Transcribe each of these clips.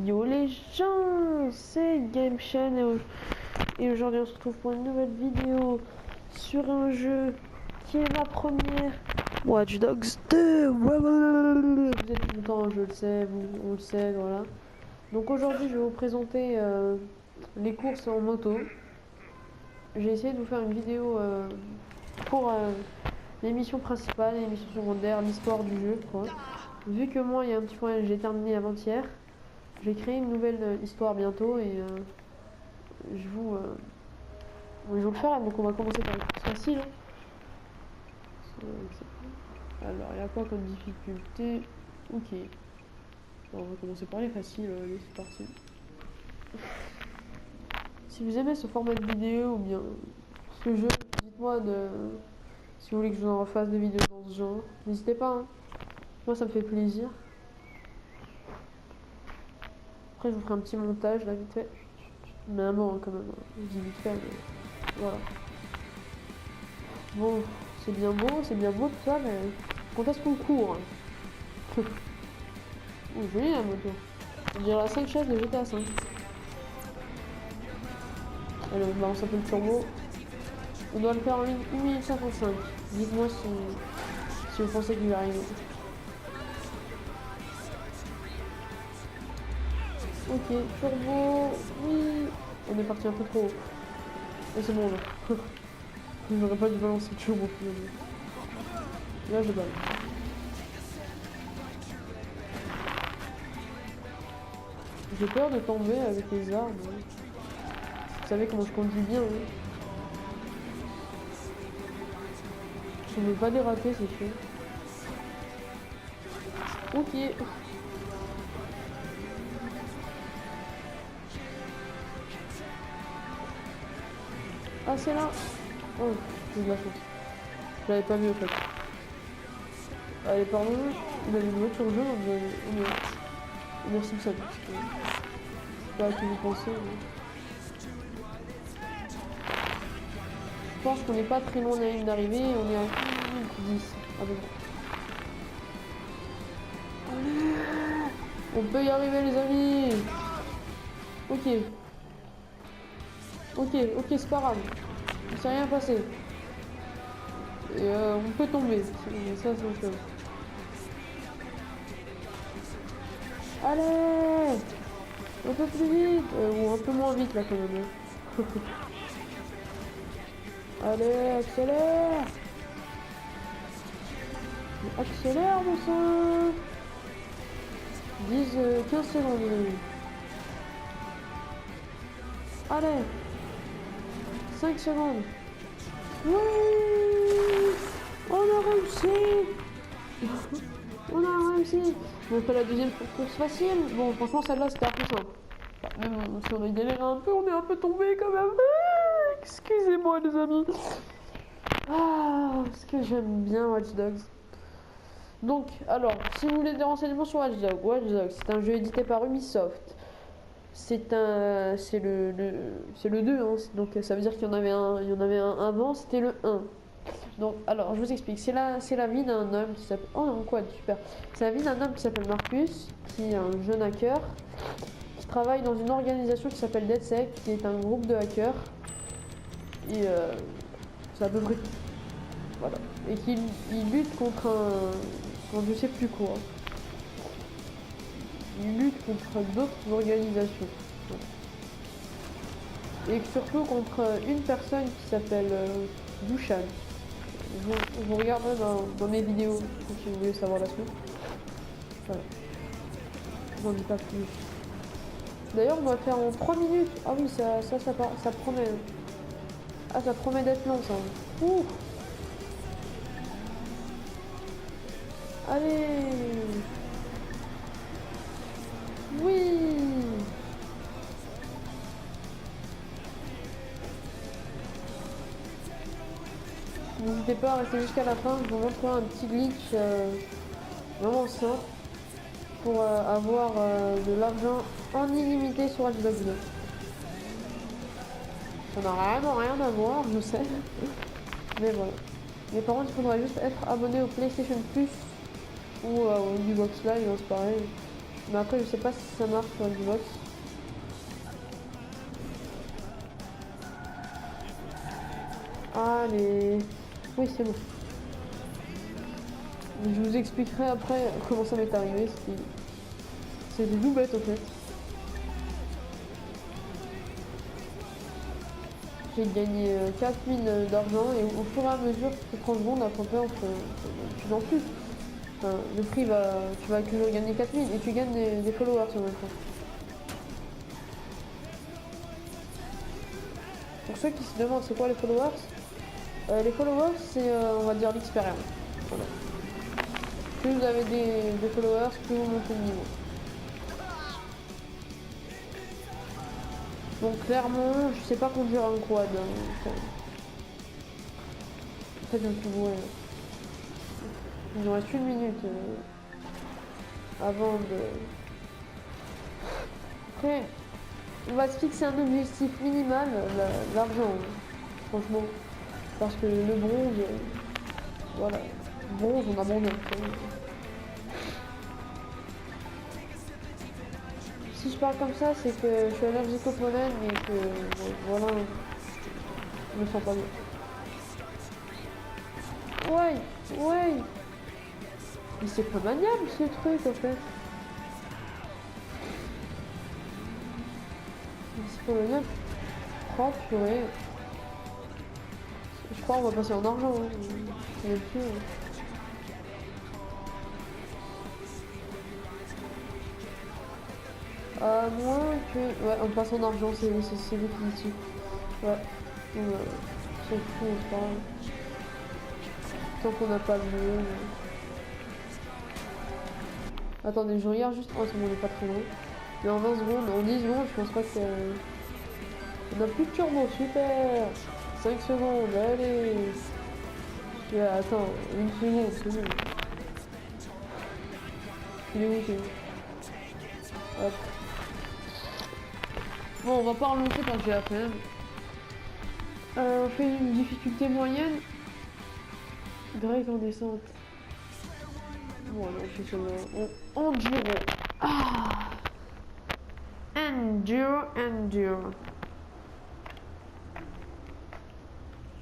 Yo les gens, c'est GameChain et aujourd'hui on se retrouve pour une nouvelle vidéo sur un jeu qui est ma première Watch Dogs 2. Vous êtes contents, je le sais, on le sait, voilà. Donc aujourd'hui je vais vous présenter les courses en moto. J'ai essayé de vous faire une vidéo pour l'émission principale, l'émission secondaire, l'histoire du jeu, quoi. Vu que moi il y a un petit point, j'ai terminé avant-hier. Je vais créer une nouvelle histoire bientôt et je vais vous le faire. Donc on va commencer par les courses faciles. Alors il y a quoi comme difficulté? Ok. Alors, on va commencer par les faciles. Allez, c'est parti. Si vous aimez ce format de vidéo ou bien ce jeu, dites-moi si vous voulez que je vous en refasse des vidéos dans ce genre. N'hésitez pas, hein. Moi ça me fait plaisir. Après je vous ferai un petit montage là vite fait. Mais un moment quand même, je dis vite fait, mais voilà. Bon, c'est bien beau tout ça, mais quand est-ce qu'on court? Oh, joli la moto. On dirait la 5 chaises de GTA 5. Allez, on balance un peu le turbo. On doit le faire en 1 minute 55. Dites-moi si vous pensez qu'il va arriver. Ok, turbo, oui. On est parti un peu trop haut. Et c'est bon là. Je n'aurais pas dû balancer le turbo finalement. Là je balle. J'ai peur de tomber avec les arbres. Vous savez comment je conduis bien. Hein. Je ne veux pas déraper, c'est sûr. Ok. Ah, c'est là. Oh, j'ai de la chance. Je l'avais pas vu en fait. Allez, pardon. Il a une voiture jaune, on est Simpson. Je sais pas à qui vous pensez. Mais... je pense qu'on n'est pas très loin de la ligne d'arrivée. On est à 10 à peu près. On peut y arriver, les amis. Ok. Ok, c'est pas grave. Il s'est rien passé. Et on peut tomber. Ça, c'est autre chose. Allez! Un peu plus vite. Ou un peu moins vite, là, quand même. Allez, accélère! Accélère, mon sang! 15 secondes, les amis. Allez! 5 secondes. Oui! On a réussi! On a réussi! On fait la deuxième course facile. Bon, franchement, celle-là, c'était un peu simple. Enfin, même si on a galéré un peu, on est un peu tombé quand même. Ah, excusez-moi, les amis. Ah, ce que j'aime bien Watch Dogs. Donc, alors, si vous voulez des renseignements sur Watch Dogs, c'est un jeu édité par Ubisoft. C'est le 2, hein. Donc ça veut dire qu'il y en avait un avant, c'était le 1. Donc, alors, je vous explique. C'est la vie d'un homme qui s'appelle... oh non, quoi, super. C'est la vie d'un homme qui s'appelle Marcus, qui est un jeune hacker, qui travaille dans une organisation qui s'appelle DeadSec, qui est un groupe de hackers. Et c'est à peu près tout. Voilà. Et qu'il lutte contre je sais plus quoi. Il lutte contre d'autres organisations. Et surtout contre une personne qui s'appelle Dushan. Vous regarderez dans mes vidéos si vous voulez savoir la suite. Voilà. Je n'en dis pas plus. D'ailleurs, on va faire en 3 minutes. Ah oui, ça promet. Ah, ça promet d'être long, ça. Ouh. Allez. Oui. N'hésitez pas à rester jusqu'à la fin, je vous montrerai un petit glitch vraiment simple pour avoir de l'argent en illimité sur Watch Dogs 2. Ça n'a vraiment rien à voir, je sais. Mais voilà. Mais par contre, il faudrait juste être abonné au PlayStation Plus ou au Xbox Live, c'est pareil. Mais après, je sais pas si ça marche sur Xbox. Allez. Oui, c'est bon. Je vous expliquerai après comment ça m'est arrivé. C'était tout bête en fait. J'ai gagné 4000 d'argent et au fur et à mesure, toutes 30 secondes, après on fait de plus en plus. Enfin, le prix va. Tu vas toujours gagner 4000 et tu gagnes des followers en même temps. Pour ceux qui se demandent c'est quoi les followers c'est on va dire l'expérience. Voilà. Plus vous avez des followers, plus vous montez de niveau. Donc clairement, je sais pas conduire un quad. Hein, en fait, je me suis bourré. Il nous reste 1 minute avant de... Après, on va se fixer un objectif minimal, l'argent, franchement. Parce que le bronze, voilà. Le bronze, on abandonne. Si je parle comme ça, c'est que je suis allergique au pollen et que voilà, je me sens pas bien. Ouais, ouais. Mais c'est pas maniable ce truc en fait. C'est pas maniable. Oh purée. Je crois qu'on va passer en argent. Hein. C'est même plus. À moins que... Ouais, on passe en argent, c'est définitif. Ouais. C'est fou, c'est pas grave. Tant qu'on n'a pas le mieux. Attendez, je regarde juste. Oh, c'est bon, on est pas très loin. Mais en 20 secondes, en 10 secondes, je pense pas que. On a plus de turbo, super! 5 secondes, allez! Attends, 1 seconde, c'est bon. Il est où, c'est où? Hop. Bon, on va pas relancer parce que j'ai la peine. On fait une difficulté moyenne. Greg en descente. Bon, alors je suis sur le... Enduro. Ah. Enduro.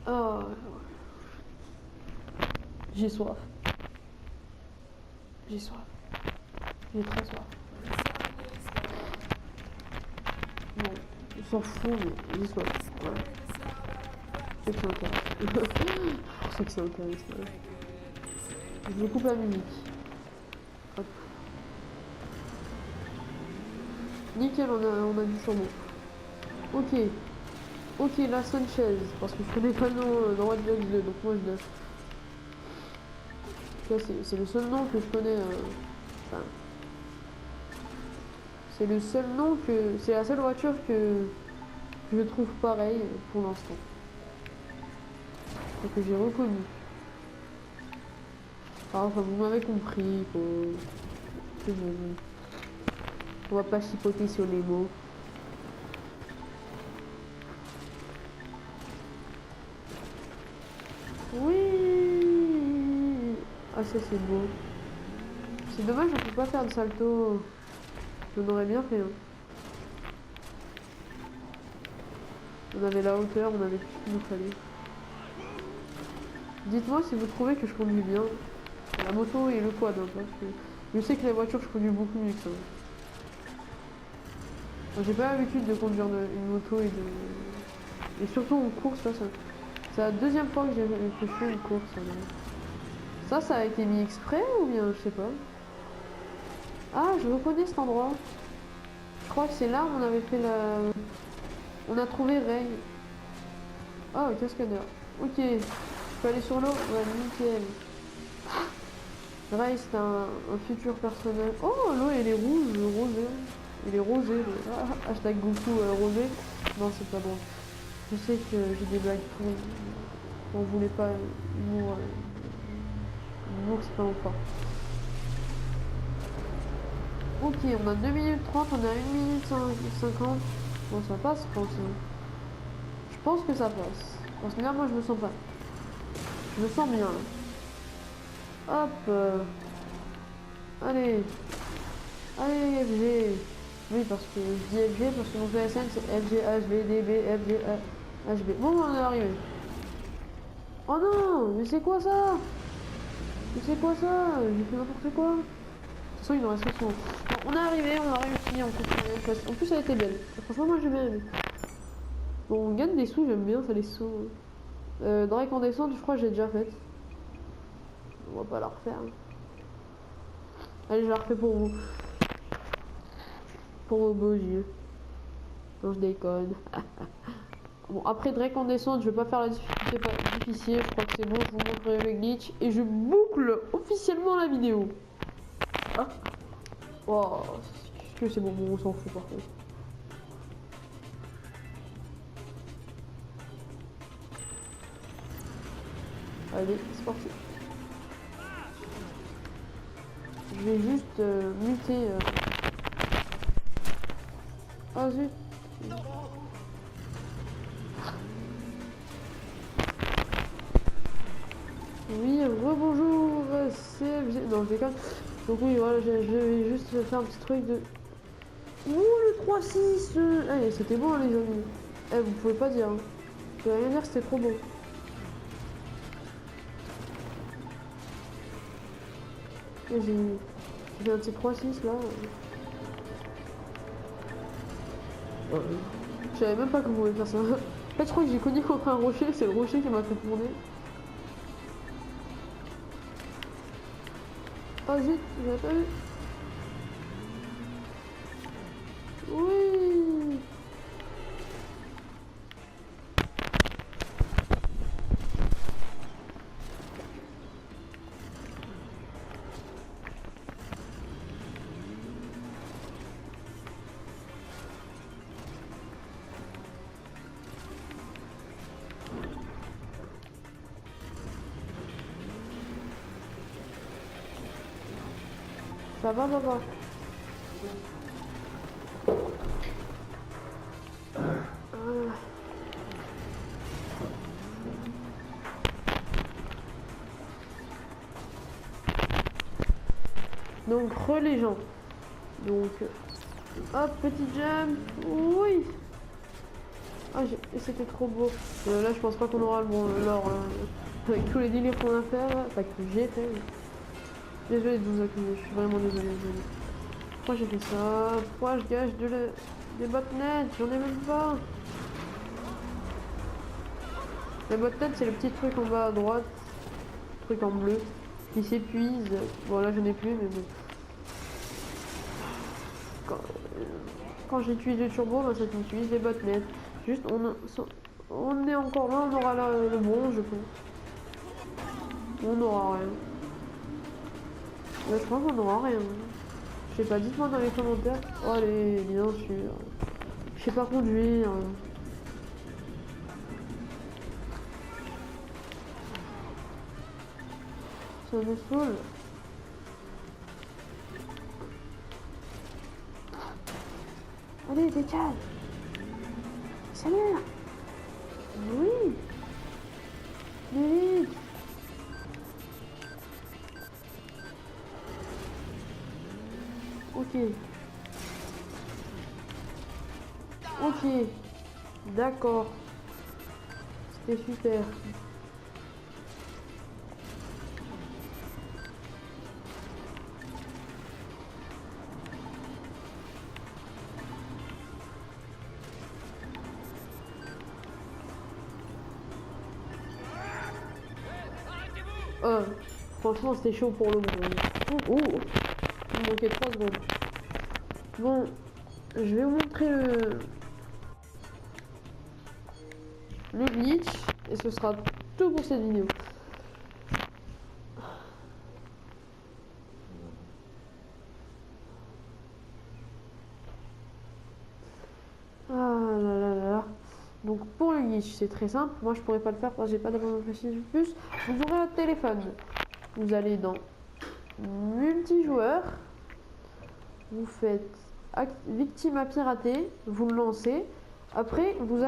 Oh. J'ai soif. J'ai très soif. Bon, on s'en fout, mais j'ai soif. Voilà. C'est que ça intéresse. C'est que ça intéresse. Voilà. Je coupe la musique. Hop. Nickel, on a du chambon. Ok, la Sanchez, parce que je connais pas le nom dans Watch Dogs 2, donc moi je lâche. C'est le seul nom que je connais. Enfin, c'est le seul nom que. C'est la seule voiture que je trouve pareille pour l'instant. Et que j'ai reconnu. Enfin, vous m'avez compris. On va pas chipoter sur les mots. Oui. Ah ça c'est beau. C'est dommage on peut pas faire de salto. On aurait bien fait. Hein. On avait la hauteur, on avait tout ce qu'il nous fallait. Dites-moi si vous trouvez que je conduis bien. La moto et le quad, hein, parce que je sais que les voitures je conduis beaucoup mieux que ça. J'ai pas l'habitude de conduire une moto et surtout en course là, c'est la deuxième fois que je fais une course. Ça a été mis exprès ou bien je sais pas. Ah, je reconnais cet endroit. Je crois que c'est là où on avait fait la... On a trouvé Ray. Ah, cascadeur. Ok. Je peux aller sur l'eau? Ouais, nickel. Ray, c'est un futur personnage. Oh, l'eau, elle est rouge, rosée. Il est rosé. Hashtag Goku rosé. Non, c'est pas bon. Je sais que j'ai des blagues pourries. On voulait pas l'humour. L'humour, c'est pas mon fort. Ok, on a 2 minutes 30, on a 1 minute 50. Bon, ça passe, je pense. Je pense que ça passe. Parce que là, moi, je me sens pas. Je me sens bien, là. Hop. Allez. Allez, FG. Oui, parce que je dis FG parce que mon PSN c'est FG, HB, DB, FG, HB. Bon, on est arrivé. Oh non, mais c'est quoi ça? Mais c'est quoi ça? J'ai fait n'importe quoi. De toute façon, il nous reste son. Bon, on est arrivé, on a réussi, on continue. En plus, elle était belle. Franchement, moi j'ai bien aimé. Bon, on gagne des sous, j'aime bien ça, les sous. Drake en descente, je crois que j'ai déjà fait. On va pas la refaire. Allez, je la refais pour vous. Pour vos beaux yeux. Non, je déconne. Bon, après Drake en descente, je vais pas faire la difficulté difficile. Je crois que c'est bon, je vous montrerai le glitch. Et je boucle officiellement la vidéo. Ah. Oh, est-ce que c'est bon, on s'en fout par contre. Allez, c'est parti. Je vais juste muter. Ah zut. Oui, rebonjour, CFG. Non, je déconne. Donc oui, voilà, je vais juste faire un petit truc de... Ouh, le 3-6 Allez, c'était bon, les amis. Eh, vous pouvez pas dire. Hein. Je vais rien dire, c'était trop bon. J'ai un petit 3-6 là. Je savais même pas que vous pouvez faire ça. En fait, je crois que j'ai cogné contre un rocher, c'est le rocher qui m'a fait tourner. Oh zut, j'avais pas vu. Oui. Ça va, papa. Donc, les gens. Donc, hop, petit jump. Oui. Ah, c'était trop beau. Là, je pense pas qu'on aura le bon l'or. Avec tous les délires qu'on a fait, enfin que j'ai fait. Désolé de vous accuser, je suis vraiment désolé. Pourquoi j'ai fait ça? Pourquoi je gâche des botnets? J'en ai même pas. Les botnets, c'est le petit truc en bas à droite. Truc en bleu. Qui s'épuise. Bon, là, je n'ai plus, mais bon. Quand j'utilise le turbo, bah, ça utilise les botnets. Juste, on est encore là, on aura le bronze, je pense. On n'aura rien. Je pense qu'on n'aura rien. Je sais pas, dites-moi dans les commentaires. Oh, allez, bien sûr. Je sais pas conduire. Ça me saoule. Allez, décale. Salut. Oui. Vite. Ok. Ok. D'accord. C'était super. Franchement, c'était chaud pour le bronze. Oh, il manquait 3 secondes. Bon, je vais vous montrer le glitch et ce sera tout pour cette vidéo. Ah là là là. Donc pour le glitch, c'est très simple. Moi, je pourrais pas le faire parce que j'ai pas d'abonnement précis plus. Vous aurez un téléphone. Vous allez dans multijoueur. Vous faites victime à pirater. Vous le lancez. Après, vous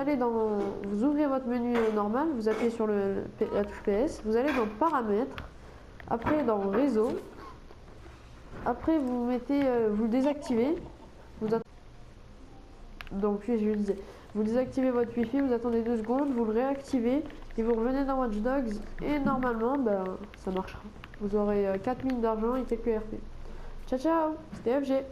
ouvrez votre menu normal. Vous appuyez sur la touche PS. Vous allez dans paramètres. Après, dans réseau. Après, vous mettez, vous le désactivez. Donc, puis je le disais, vous désactivez votre Wi-Fi, vous attendez 2 secondes, vous le réactivez et vous revenez dans Watch Dogs et normalement, ben, ça marchera. Vous aurez 4 000 d'argent et quelques RP. Ciao ciao, c'était FG.